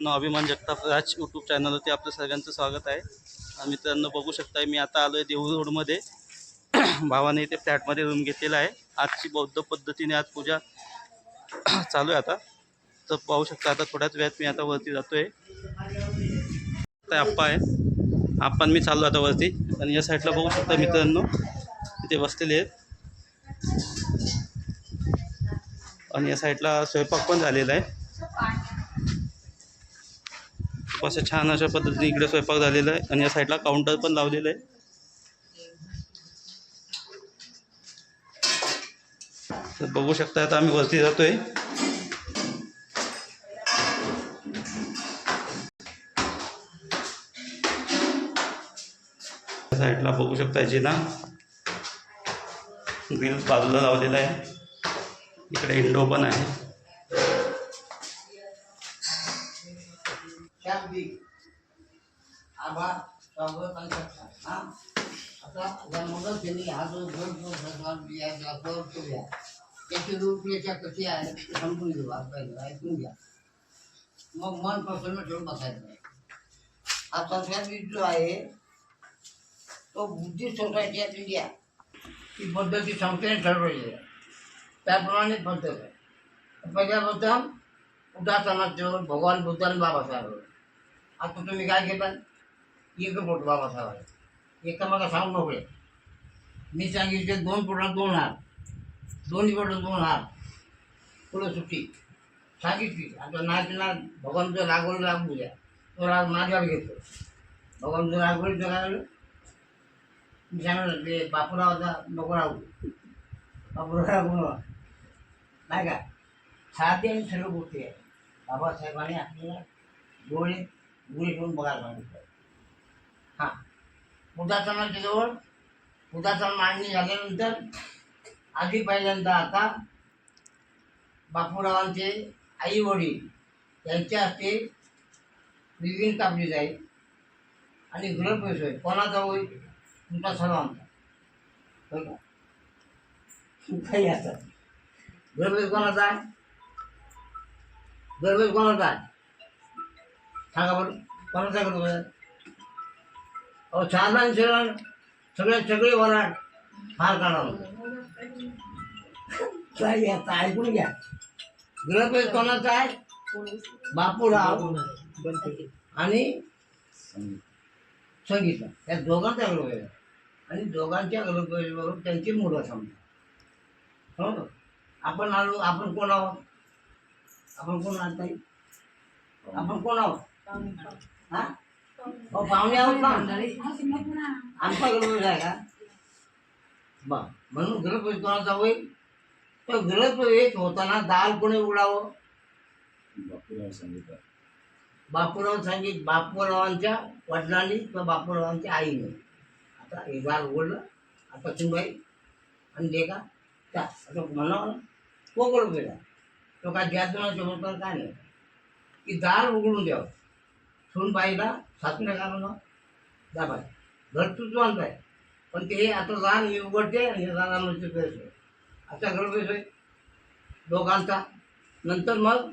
मित्रांनो, अभिमान जगताप राज यूट्यूब चॅनलवरती आपलं सगळ्यांचं स्वागत आहे. मित्रांनो, बघू शकताय मी आता आलो आहे देऊळ रोडमध्ये. भावाने इथे फ्लॅटमध्ये रूम घेतलेला आहे. आजची बौद्ध पद्धतीने आज पूजा चालू आहे आता. तर पाहू शकता आता थोड्याच वेळात मी आता वरती जातोय. आप्पा आहे, आपण मी चाललो आता वरती. आणि या साईडला बघू शकता मित्रांनो, इथे बसलेले आहेत. आणि या साईडला स्वयंपाक पण झालेला आहे. खूप असं छान अशा पद्धतीने इकडे स्वयंपाक झालेला आहे. आणि या साईडला काउंटर पण लावलेलं आहे. तर बघू शकता आता आम्ही वरती जातोय. साईडला बघू शकता जिना ग्रिल बाजूला लावलेला आहे. इकडे इंडो पण आहे. त्याची रूपरेषा कशी आहे समजून घेऊ, आपल्याला ऐकून घ्या, मग मन प्रसन्न ठेवून बसायचं नाही. आता जो आहे तो बुद्धिस्ट सोसायटी ऑफ इंडिया ही पद्धती संस्थेने ठरवलेली आहे. त्याप्रमाणे पद्धत आहे. पहिल्याबद्दल उदासनात भगवान बुद्धाने बाबासाहेब. आता तुम्ही काय केलं, एक फोटो बाबासाहेब आहे, एका मला सांगू नकोय. मी सांगितले 2 फुटात 2 हात, दोन्ही फुटात 2 हात, पुढं सुट्टी सांगितली. आता नाही ना भगवान जर लागवड लागू द्या, तो राग माझ्यावर घेतो. भगवान जर लागवडीचं लागलं मी सांगितलं ते बापूरावचा नको राहू, बापूराव नाही का. साधी आणि सर्व गोष्टी आहे. बाबासाहेबांनी आपल्याला डोळे गुळे ठेवून बघायला सांगितलं. हां, उदासनाच्या जवळ उदासन मांडणी झाल्यानंतर आधी पहिल्यांदा आता बापूरावांचे आई वडील यांच्या हस्ते विहीर कापली जाईल. आणि गृहप्रवेश होईल. कोणाचा होईल? तुमचा सर्वांचा. होय का? काही असतात. गृहप्रवेश कोणाचा आहे? गृहप्रवेश कोणाचा आहे सांगा बरं, कोणाचा गृहप्रवेश? अहो साधारण सरळ सगळे वराड फार काढावं. आता ऐकून घ्या, गृहप्रवेश कोणाचा आहे? बापूराव आणि संगीता, या दोघांचा गृहप्रवेश. आणि दोघांच्या गृहप्रवेशावरून त्यांची मुलं समजा. हो, आपण आलो. आपण कोण आहोत? आपण कोण आहात ताई? आपण कोण आहोत? हा, पाहुणे आहोत ना. आमचा गृहप्रवेश आहे का? बा, म्हणून गृहप्रवेश कोणाचा होईल? तर गृहप्रवेश होताना दाल कोणी उघडावं? बापूराव संगीत, बापूरावांच्या वडिलांनी किंवा बापूरावांच्या आईने. आता हे दाल उघडलं. आता सुनबाई आणि दे का त्या आता म्हणावं तो गृहप्रवेश आहे. तो काय ज्यातून होता काय नाही की दार उघडून द्यावं. सुनबाईला सासऱ्या घालून दाबाय घर तुझं आहे. पण ते आता दार मी उघडते आणि दारामध्ये प्रवेश होईल. आता गृहप्रवेश होईल दोघांचा. नंतर मग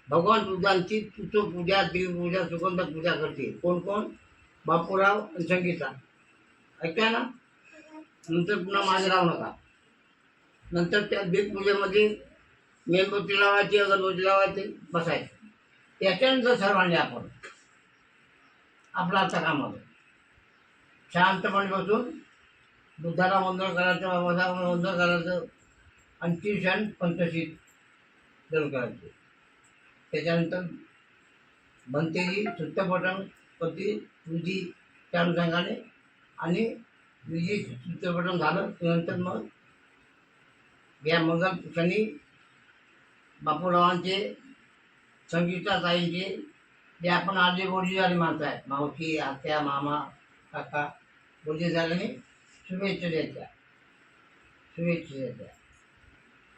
भगवान बुद्धांची पूजा, देवपूजा, सुगंध पूजा करते. कोण कोण? बापूराव आणि संगीता. ऐका ना. नंतर पुन्हा मागे राहू नका. नंतर त्या देवपूजेमध्ये मेणबत्ती लावायची, अगरबत्ती लावायची, बसायचं. त्याच्यानंतर सर्वांनी आपण आपला आता कामाचं शांतपणे बसून बुद्धाला वंदन करायचं, बाबासाहेबांना वंदन करायचं. आणि 30 क्षण पंचशील दर्शन करायचे. त्याच्यानंतर भंतेजी चित्तपटन पती विधी त्या अनुषंगाने आणि विधी चित्तपटन झालं. त्यानंतर मग या मंगल क्षणी बापूरावांचे, संगीता ताईंचे, जे आपण आजी बोलजी झाली माणसं आहेत, मावशी, आत्या, मामा, काका बोलजी झाल्याने शुभेच्छा द्यायच्या.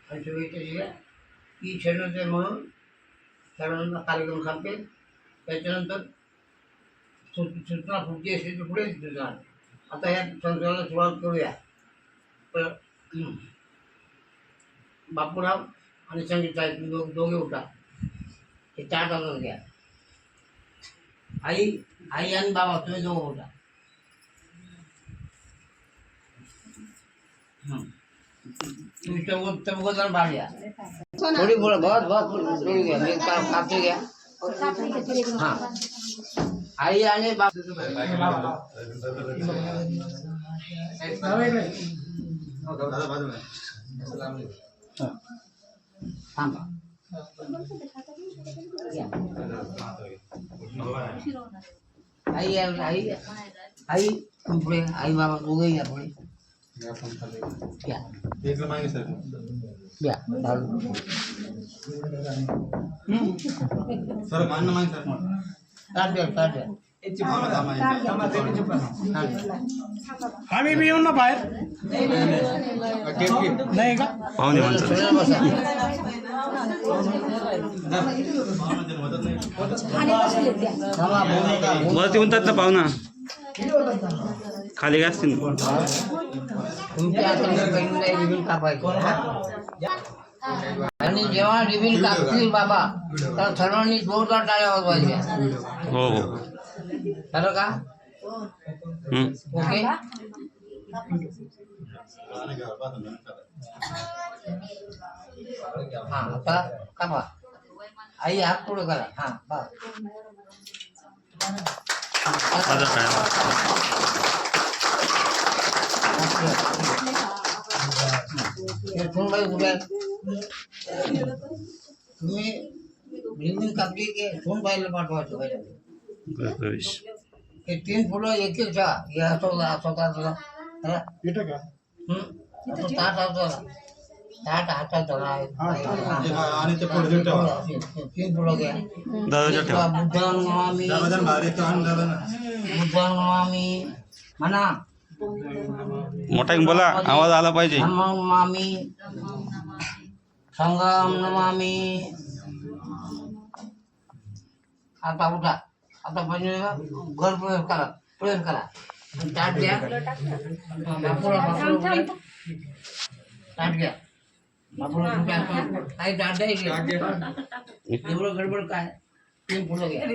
आणि शुभेच्छा दिल्या की क्षणोदय म्हणून सर्वांना कार्यक्रम संपेल. त्याच्यानंतर सूचना पुढची असेल तर पुढे सूचना. आता या संसाराला सुरुवात करूया. तर बापूराव आणि संगीत साहेब दोघे उठा. हे 4 तासात घ्या. आई आई आणि बाबा तुम्ही दोघं बोला. तुम्ही चौघ जण बाहेर या. थोडी बोला बहुत थोडी घ्या. मी कापते घ्या. हा आई आणि थांबा. आई आई आई पुढे आई बाबा दोघे या पुढे घ्या घ्या सर मान्य माहिती सर काढ द्या आम्ही बी येऊन ना बाहेर नाही का पाहुणे माणसं वरती म्हणतात ना पाहुणा खाली काय असतील तुमच्या रिबीन कापायचं आणि जेव्हा रिबीन कापतील बाबा तर सर्वांनी जोरदार टाळ्या वाजवायच्या. हो हो खरं का? ओके. हा आता कापा. आई हात पुढे करा. हा बा सुनबाई कुठे तुम्ही रिबीन कापली की सुनबाईला पाठवायचं पाहिजे. प्रवेश हे 3 फुलं एक ठेवा. हे स्वतः ताट हातात धरा. आणि ते पुढे देऊन ठेवा 3 फुलं घ्या. दादाच्या ठेवा बुद्धां नमामि दादा बाहेर आणि दादा बुद्धां नमामि म्हणा. मोठा बोला आवाज आला पाहिजे. धम्मं नमामि संघं नमामि. आता उठा. आता म्हणजे घर प्रवेश करा. ताट घ्या. बापूला ताट घ्या. बापूला काही ताट द्या. एवढं गडबड काय. 3 फुलं घ्या. 3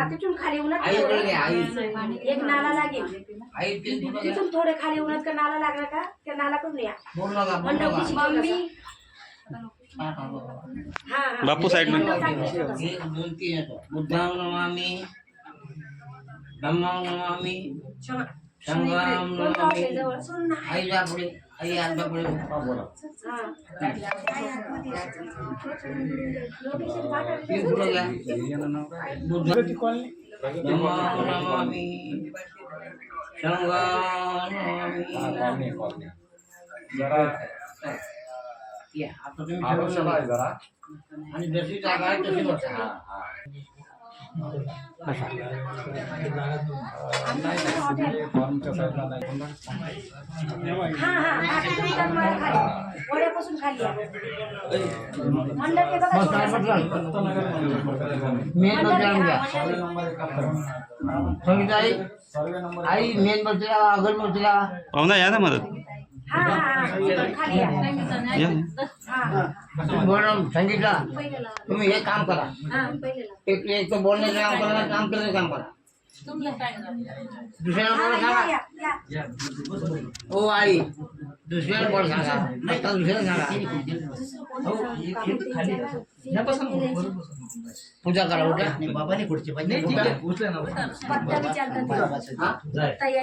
तिथून खाली उन्हात एक नाला लागेल. तिथून थोडे खाली उन्हात का नाला लागला का त्या नाला करून या. मम्मी बापू साईड में 1 2 3 येतो. बुद्धां नमामि धम्मं नमामि संघं नमामि. आई जा पुढे. आई आता पुढे बोला. 3 फुलं घ्या. बुद्धां धम्मं नमामि संघं नमामि. या आता तुम्ही आणि जशी जागा आहे तशी बसा. वड्यापासून खाली मेन बसला घ्या. संगीता आई मेन बसला अगल बसला. पाहुणा या ना मदत या. मॅडम संगीता तुम्ही हे काम करा. एक तर बोलण्याचं काम करा. काम करायचं काम करा. दुसऱ्याला बोल सांगा. ओ आई दुसऱ्याला बोल सांगा. आता दुसऱ्याला सांगा. पूजा करा. उठा. बाबाने पुढची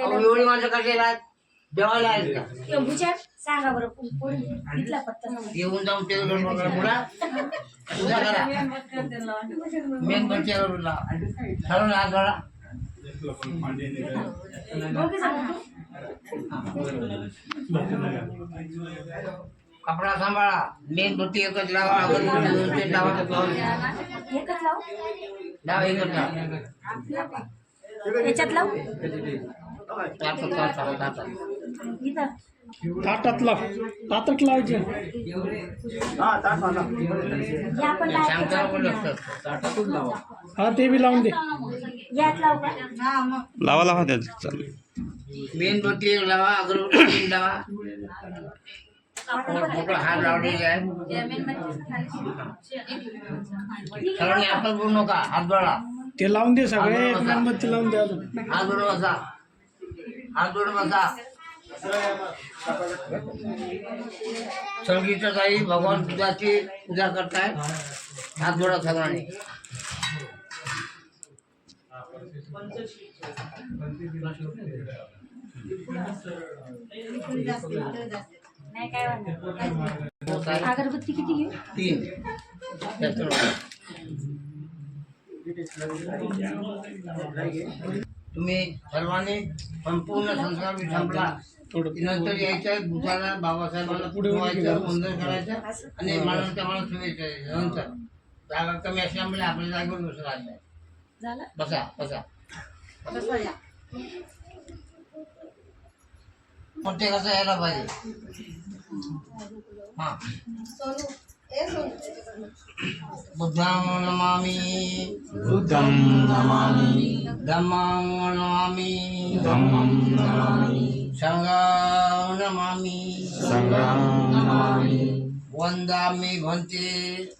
एवढी माणसं कशी येतात देवाला आहेत का? सांगा बरं कुठला पत्ता येऊन जाऊन ते पूजा करा. मेन बच्च्यावर ठरवून हात जोडा. कपडा सांभाळा. मेणबत्ती एकच लावा. अगरबत्ती व्यवस्थित लावा. एकच लावू लावा एकच लावा. याच्यात लावू इथं ताटात लावायचे. हे आपण सांगता पण लावायचं. असतात. हा ते बी लावून दे. यात लावू का? लावा लावा त्यात चालेल. मेणबत्ती एक लावा, अगरबत्ती एक लावा. मोठं हार लावलेले आहे. सर्वांनी आपण बोलू नका, हात जोडा. ते लावून दे सगळे. मेणबत्ती लावून दे अजून. हात जोडून बसा, हात जोडून बसा. संगीता ताई भगवान बुद्धाची पूजा करताय. हात जोडा सर्वांनी. नाही काय म्हणणार. अगरबत्ती किती घेऊ? 3 तुम्ही सर्वांनी संपूर्ण संस्कार संपला. नंतर यायचं बुधाला बाबासाहेबांना पुढे व्हायचं, वंदन करायचं आणि मला शुभेच्छा द्यायच्या. नंतर जागा कमी असल्यामुळे आपल्या जागेवर बसू राहायचं. झालं? बसा बसा. प्रत्येकाचा यायला पाहिजे. हा. बुद्धं नमामि, बुद्धं नमामि, धम्मं नमामि, धम्मं नमामि, संघं नमामि, संघं नमामि, वन्दामि भन्ते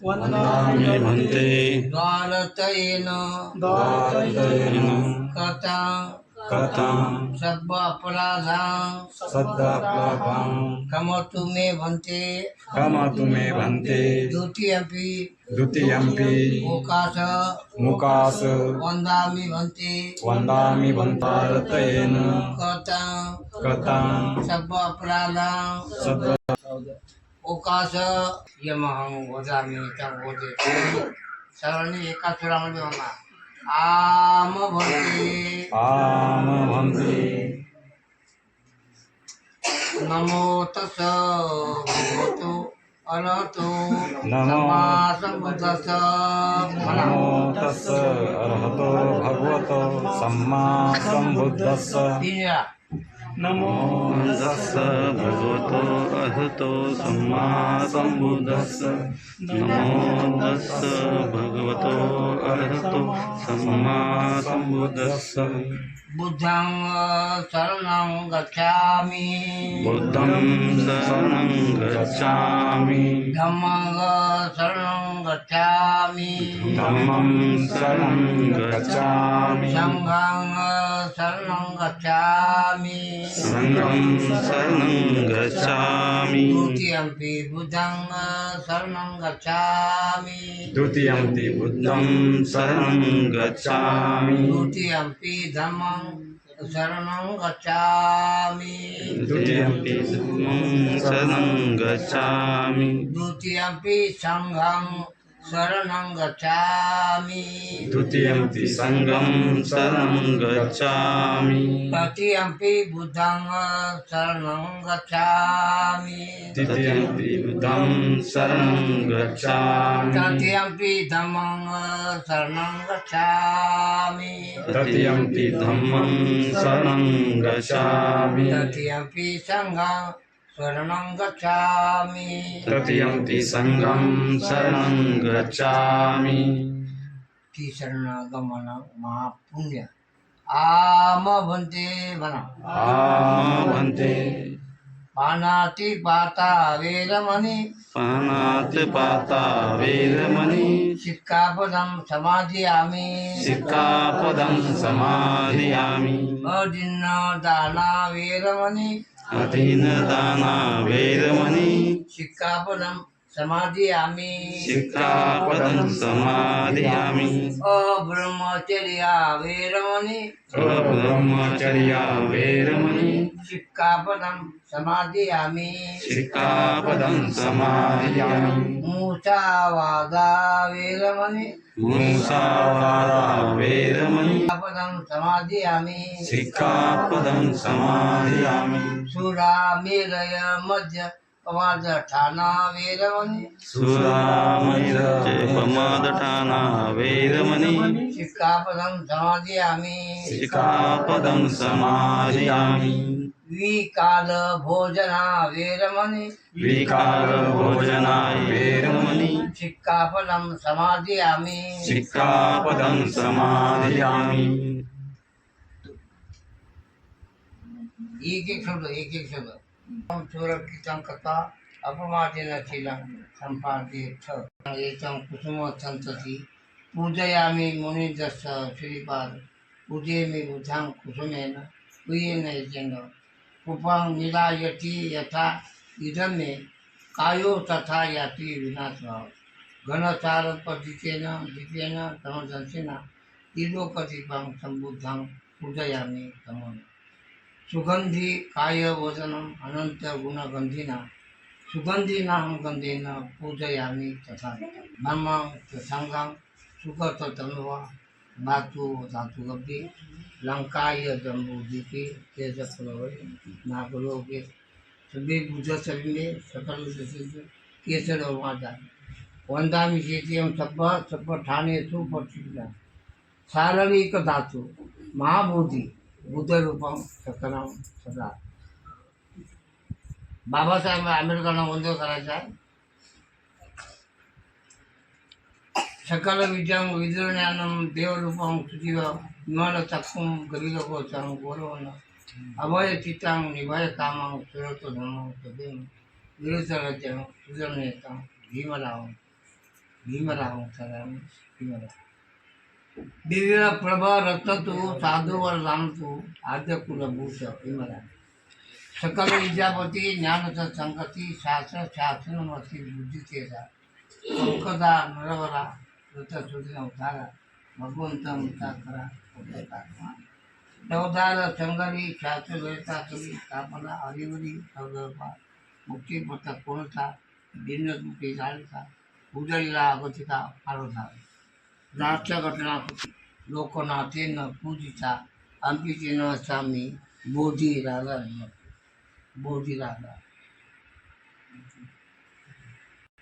वंदामि भन्ते द्वारतयेन कृतं कथं सर्व अपराधां सद्दाप्लवं क्षमतु मे भन्ते. क्षमतु मे भन्ते. द्वितीयमपि द्वितीयम्पि मोकाश मुकास वन्दामि भन्ते वन्दामि भन्तारतेन कृतं कथं सर्व अपराधां सद्दा ओकाश यमहं वदामि तं वदेत्. सर्वांनी एका सुरामध्ये म्हणा. आम भन्ते आम भन्ते. नमो तस् भगवतो अरहतो नमो सम्मा सम्बुद्धस्स. म्हणा. नमो तस्स अर्हतो भगवतो सम्मा सम्बुद्धस्स. 3 वेळा. नमो तस्स भगवतो अर्हतो सम्मा सम्बुद्धस्स. नमो तस्स भगवतो अर्हतो सम्मा सम्बुद्धस्स. बुद्धं शरणं गच्छामि, बुद्धं शरणं गच्छामि, धम्मं शरणं गच्छामि, धम्मं शरणं गच्छामि, संघं शरणं गच्छामि, संघं शरणं गच्छामि. द्वितीयमपि बुद्धं शरणं गच्छामि, द्वितीयम्पि बुद्धं शरणं गच्छामि. द्वितीयमपि धम्मं शरणं गच्छामि, द्वितीयम्पि धम्मं शरणं गच्छामि. द्वितीयमपि संघं शरणं गच्छामि, द्वितीयम्पि संघं शरणं गच्छामि. तृतीयमपि बुद्धं शरणं गच्छामि, द्वितीयम्पि बुद्धं शरणं गच्छामि. तृतीयमपि धम्मं शरणं गच्छामि, तृतीयम्पि धम्मं शरणं गच्छामि. तृतीयमपि संघं शरणं गच्छामि. तृतीयम्पि संघं शरणं गच्छामि. ती शरणागमन महापुण्य. आम भन्ते म्हणा. आम भन्ते पानाति पाता वेदमणि, पानात् पाता वेदमणि. सिक्कापदं समादयामि, सिक्कापदं समादयामि. अदिन्नदाना वेदमणि, अधीनदाना वेदमणि. सिक्कापदं समादयामि, सिक्कापदं समादयामि. अब्रह्मचर्या वेदमणि, अब्रह्मचर्या वेदमणि. सिक्कापदं समादयामि, सिक्कापदं समादयामि. मूसावादा वेदमणि, मुसावादा वेदमणि. सिक्कापदं समादयामि, सिक्कापदं समादयामि. सुरामेरय मध्य प्रमादठाना वेदमणि, सुरामैरपमादठाना वेदमणि. सिक्कापदं समादयामि, सिक्कापदं समादयामि. विकाल भोजना वेरमणि विकार भोजनाय वेरमणि सिक्कापदं समादयामि सिक्कापदं समादयामि एक शब्द सुरक्षितं कथा अपमादेन शीलं सम्पादयेत् एतं कुसुम सन्तति पूजयामि मुनिदस्स श्रीपाद पूजयामि बुधां कुसुमेन प्रियेण यजेन कुपं निलायति यथा इदं मे कायो तथा याति विनाशः घनसारपतितेन दीपेन तमदंसेन तिलोकदीपं सम्बुद्धं पूजयामि तमः सुगंधी काय वजनम अनंत गुणगंधीना सुगंधीनाहं गंधेन पूजयामि तथा ब्रह्म संगम सुगत तनुवा धातु धातु गब्बी लंकाय जम्बूदीपे तेजप्रवय नागलोके सभी बुध सभी सकल केसर वाजा वंदामि शेतियम सब्ब ठाणे सुपठिता शारीरिक धातु महाबोधी बुद्ध रूपम सकलम सदा बाबासाहेब आंबेडकरांना वंदन करायचं आहे सकल विद्यां विद्याज्ञानं देवरूपं सुजीव विमान चक्षुं गरीबगोचरं गौरवं अभय चित्तं निभय कामं सुरतो धर्मं तदेव विरुद्धराज्यं सुजनेतं भीमरावं सदामि भीमराव दिव्य प्रभा रत्न तू साधूवर राम तू आद्य कुलभूष विमला सकल विद्यापती ज्ञान संगती शास्त्र शास्त्रमती बुद्धी तेजा पंकदा नरवरा ऋत सुदिन उतारा भगवंत मुक्ता नवदार संगरी शास्त्र ललिता कवी स्थापना हरिवरी सौदर्भा मुक्तीपथ कोणता दिनदुखी जाळीचा उजळीला अगतिका आरोधा राष्ट्र घटना लोकनाथे न पूजिता अंपिचे न स्वामी बोधी राधा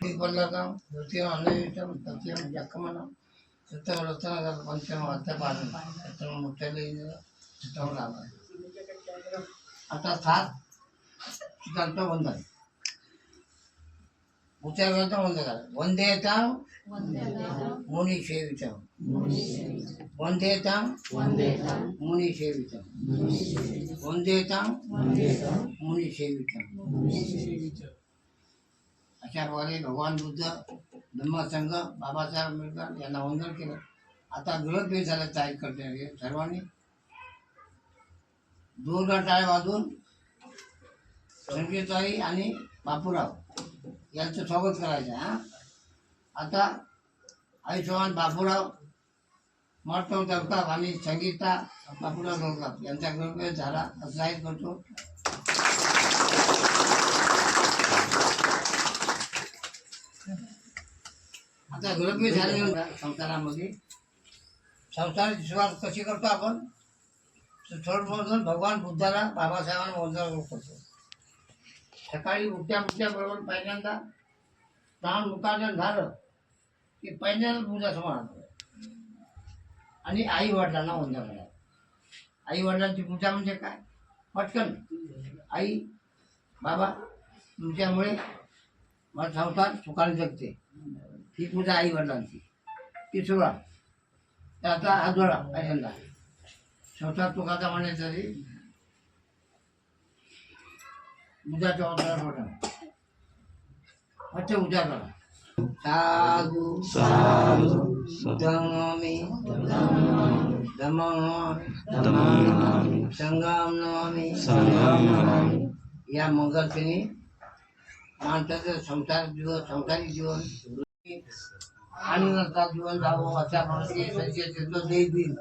पल्लकं द्वितीयम् अन्नयुतं तृतीयं जकमनं चतुर्थं रत्नगर्भं पंचमं अर्थपादं सप्तमं मुक्तलेन सप्तमं रामः आता सात शिकांत वंदन उच्चारता वंदन करा वंदेता मुनिसेवितं वंदेतां मुनिसेवितं वंदेतां मुनिसेवितं अशा प्रकारे भगवान बुद्ध धम्मसंघ बाबासाहेब आंबेडकर यांना वंदन केलं. आता गृहभेद झालं ताई करते सर्वांनी जोरदार टाळ्या वाजवून संकेताई आणि बापूराव यांचं स्वागत करायचं आहे. आता आयुष्यमान बापूराव महत्व जगताप आणि संगीता बापूराव जगताप यांचा गृहभेद झाला असं जाहीर करतो. आता गृहभेद झाल्यानंतर संसारामध्ये संसाराची सुरुवात कशी करतो आपण सर्वप्रथम भगवान बुद्धाला बाबासाहेबांना वंदन करतो. सकाळी उठत्या बरोबर पहिल्यांदा प्राण मुखार्जन झालं की पहिल्यांदा पूजा समारंभ आणि आई वडिलांना वंदन करायचं. आई वडिलांची पूजा म्हणजे काय पटकन आई बाबा तुमच्यामुळे माझा संसार सुखाने जगते ही पूजा आई वडिलांची ती सुरुवात. तर आता हात जोडा पहिल्यांदा संसार सुखाचा म्हणायचं तरी बुधाच्या वंदनात अच्छा उद्या करा साधू साधु धम्मि नमामि संगम नमामि संगम या मंगलतिनी माणसाचं संसारिक जीवन आनंदाचा जीवन जावं अशा प्रमाणे संशयाचं देश देईल.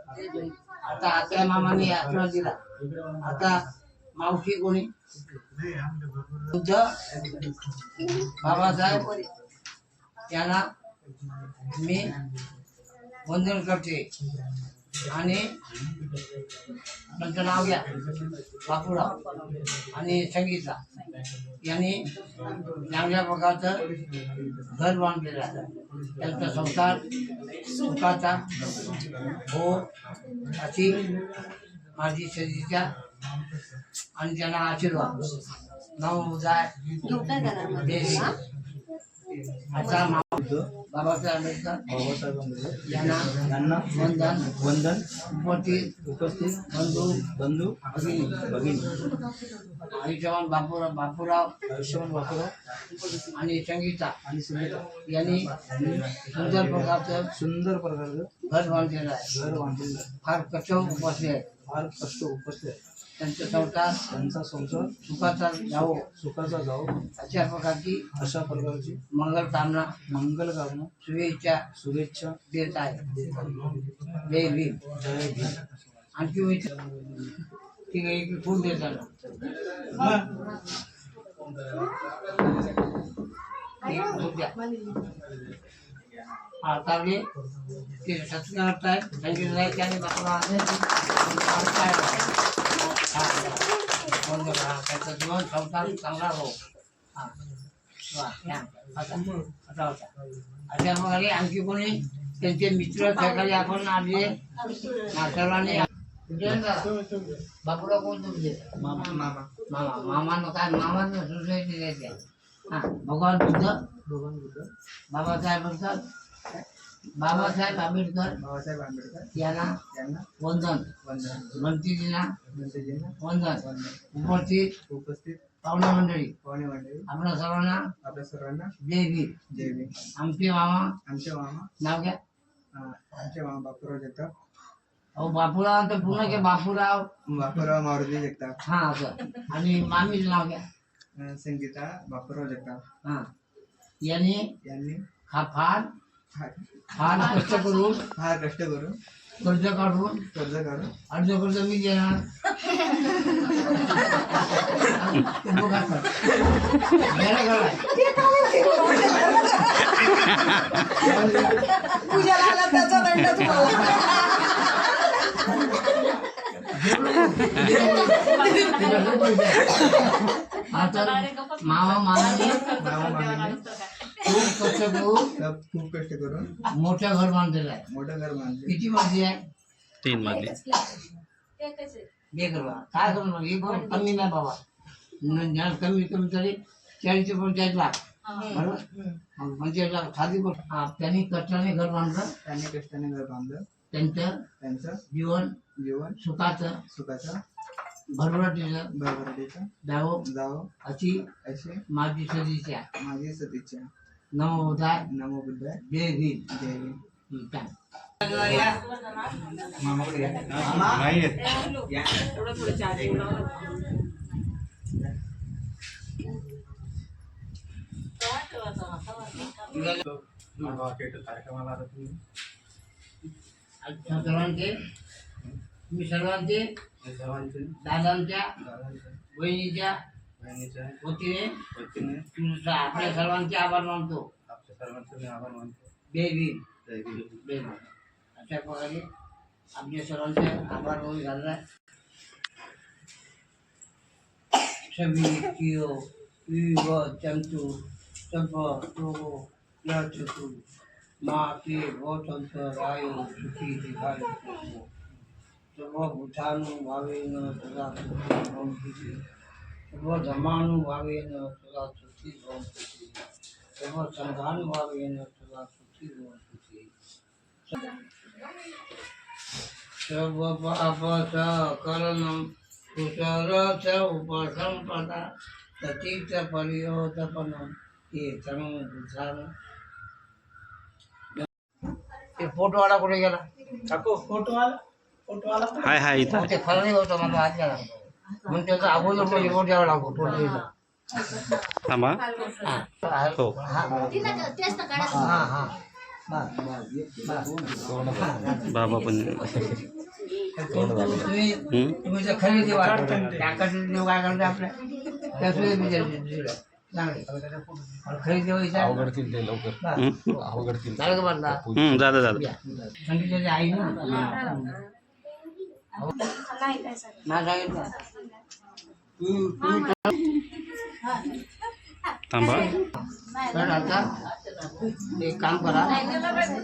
आता आत्या मामाने आशीर्वाद दिला. आता मावशी कोणी बुद्ध बाबासाहेब त्यांना मी वंदन करते आणि त्यांचं नाव घ्या बापूराव आणि संगीता यांनी चांगल्या प्रकारचं घर बांधलेलं आहे. त्यांचा संसार सुखाचा हो अशी माझी सजीच्या आणि त्यांना आशीर्वाद नवोदय देवी. आता बाबासाहेब आंबेडकर यांना वंदन उपस्थित बंधू भगिनी आयुष्यमान बापूराव आणि संगीता यांनी सुंदर प्रकारचं घर बांधलेलं आहे. फार कष्ट उपसले आहेत. त्यांचा संसार सुखाचा जावो अशा प्रकारची मंगल कामना शुभेच्छा देत आहे. जय भीम. आणखी ठीक आहे. एक फूल देताना आता ते सत्कार करतायत. सांगितलं आहे त्याने त्याचं जीवन संसार चांगला हो. अशा प्रकारे आणखी कोणी त्यांचे मित्र सहकारी आपण आपले सर्वांनी बापूराव कोण तुमचे मामा काय मामानं सोसायटी द्यायचे. भगवान बुद्ध बाबासाहेब आंबेडकर यांना वंदन. मंत्रीजींना वंदन. उपस्थित पाहुणे मंडळी आपल्या सर्वांना जय भीम. आमचे मामा नाव घ्या. आमचे मामा बापूराव जगताप. अहो बापूराव तर पूर्ण घ्या. बापूराव मारुती जगताप. हा असं. आणि मामीचं नाव घ्या. संगीता बापूराव जगताप. हा यांनी फार कष्ट करून कर्ज काढून अर्ज कर्ज मी देणार. आता मामा खूप कष्ट करून मोठं घर बांधलेलं आहे. किती मजली आहे? 3 मजली. हे करू काय करू हे करू कमी नाही बाबा. कमी तरी 40-45 लाख. बरोबर. 45 लाख खाली त्यांनी कष्टाने घर बांधलं. त्यांचं जीवन सुखाचं भरभराटीचं जावो अशी माझी सदिच्छा. नमो बुद्धाय. जय भीम. सर्वांचे दादांच्या बहिणीच्या वतीने आपल्या सर्वांचे आभार मानतो. जय भीम. अशा प्रकारे आपल्या सर्वांचे आभार होऊन झाला. सभी कियो व चंतु सब तो लचतु माँ के बहुत रायो सुखी दिखाई सर्व भूतानुभावेन सदा सुखी भवन्ति. सर्व धर्मानुभावेन सदा सुखी भवन्ति. सर्व संघानुभावेन सदा सुखी भवन्ति. सर्व पाप सकलनं कुशलच उपसंपदा सतीच पर्योतपनं केतन बुधानं. ते फोटोवाला कुठे गेला? हाय इथं. ते खरं नाही होतं. मला हात गेला म्हणून त्याचा अगोदर पण रिपोर्ट द्यावा लागतो. फोटो थांबा. हो. बाबा पण तुम्ही जर खरेदी टाकायचं देव काय करतो आपल्या त्या खरेदी अवघडतील ते लवकर अवघडतील. झालं. सांगितलं आई ना सांगितलं. थांबा. तर आता एक काम करा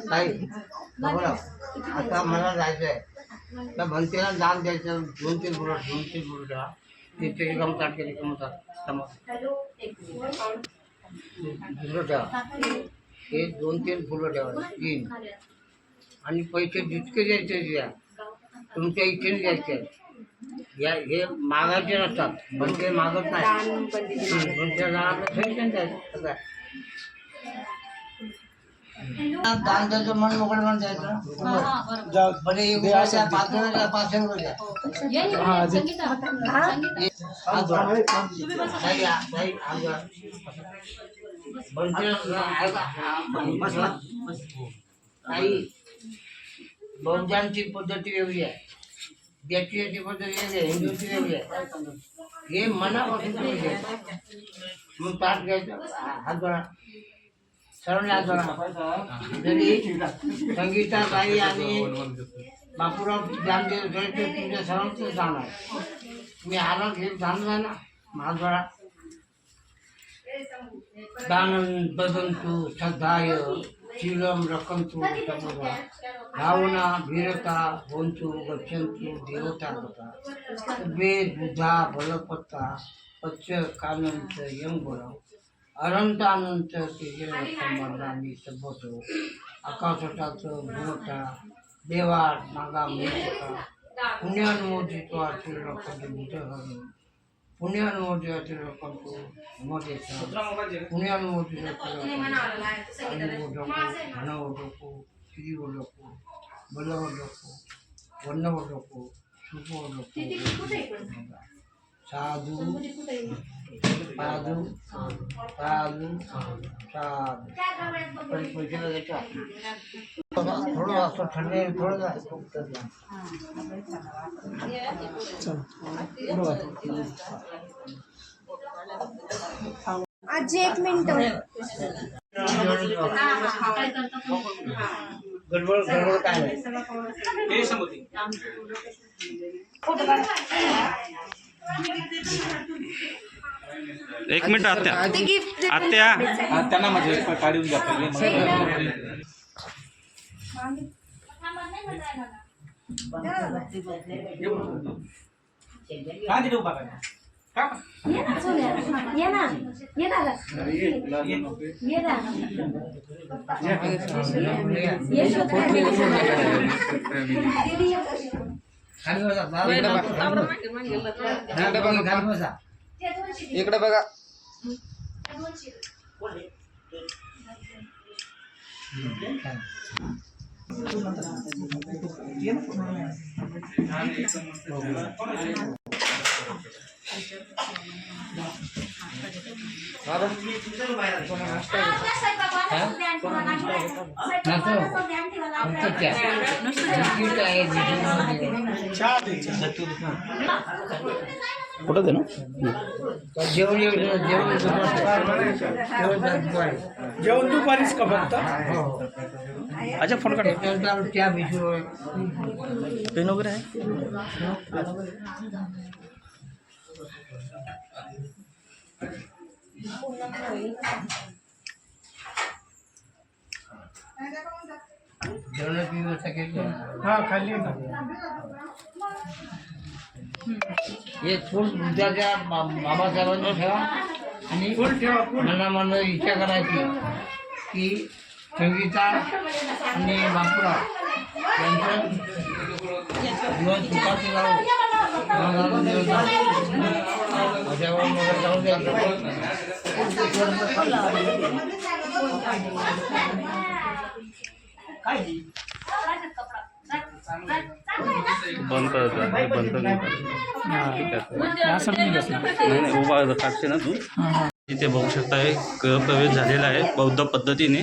काही आता मला जायचं आहे. त्या भंतेला दान द्यायचं 2-3 फुलं ठेवा तिथे रिकाम काढते रिकाम दुसरं ठेवा हे 2-3 फुलं ठेवा 3 आणि पैसे जितके द्यायचे द्या तुमच्या इच्छेने द्यायचे या हे मागायचे नसतात भंते मागत नाही भंते द्यायचं दान द्यायचं मन मोकळं मन द्यायचं भले 1 रुपया द्या 5 रुपये द्या 500 रुपये द्या काही बौद्धांची पद्धती वेगळी आहे द्याची पद्धत वेगळी आहे हिंदूची वेगळी आहे हे मनापासून तुम्ही घ्यायचं मग ताट घ्यायचं हात जोडा सर्वांनी हात जोडा जरी संगीताताई आणि बापूराव दान दिलं तरी ते तुमच्या सर्वांचं दान आहे तुम्ही आराम घेऊन जाणला ना हात जोडा दानं बदंतु श्रद्धाय शीलं रकंतु तमोगा भावना भीरता होंतु गच्छन्तु देवता गता वेद बुधा बलपत्ता पच्च कानंत यंगुणं अनंतानंत तेजस्वी सभ्यतो आकाशटाचं भूमटा देवा नागा मेघता पुण्यानुमोदित्वा तिरुपती बुधहरण पुण्यानुमोदित्वा तिरुपती मोदेचा पुण्यानुमोदित्वा घनवडको श्रीवडको बलवडको वन्नवडको सुखवडको साधू साधू साधू साधू थोडं असं ठरले थोडं आजी 1 मिनिट गडबड काय नाही एक मिनिट आत्या आत्या त्यांना माझे काढून द्या पहिले ये ना इकडे बघा कुठं दे ना जेवण दुपारीच का फक्त अच्छा फोन काढ त्या भिजू पेन वगैरे आहे जेवणाची व्यवस्था केली हा खाल्ली ना हे फुल बुद्धाच्या बाबासाहेबांनी ठेवा आणि फुल ठेवा फुल मनामन इच्छा करायची की संगीता आणि बापूराव यांचं जीवन सुखाचे लावू बंद करायचं बंद नाही उभा काढते ना तू इथे बघू शकता प्रवेश झालेला आहे बौद्ध पद्धतीने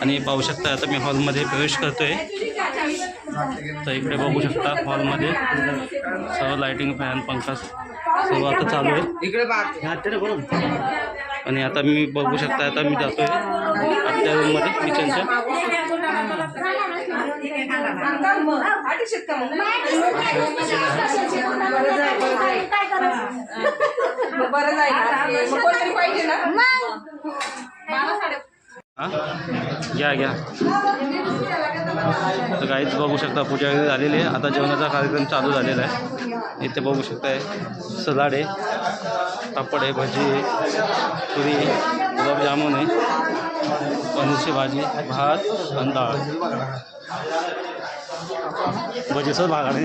आणि पाहू शकता आता मी हॉलमध्ये प्रवेश करतोय तर इकडे बघू शकता हॉलमध्ये सर्व लाइटिंग फॅन पंखा सर्व आता चालू आहे इकडे बरोबर आणि आता मी बघू शकता आता मी जातोय आतल्या रूममध्ये किचनच्या बरं जाईल पाहिजे ना घ्या तर काहीच बघू शकता पूजा वगैरे झालेली आहे. आता जेवणाचा कार्यक्रम चालू झालेला आहे. इथे बघू शकताय सलाड आहे, पापड आहे, भजी आहे, पुरी, गुलाबजामुन आहे, पनीरची भाजी, भात आणि डाळ. भजीसोबत भागा नाही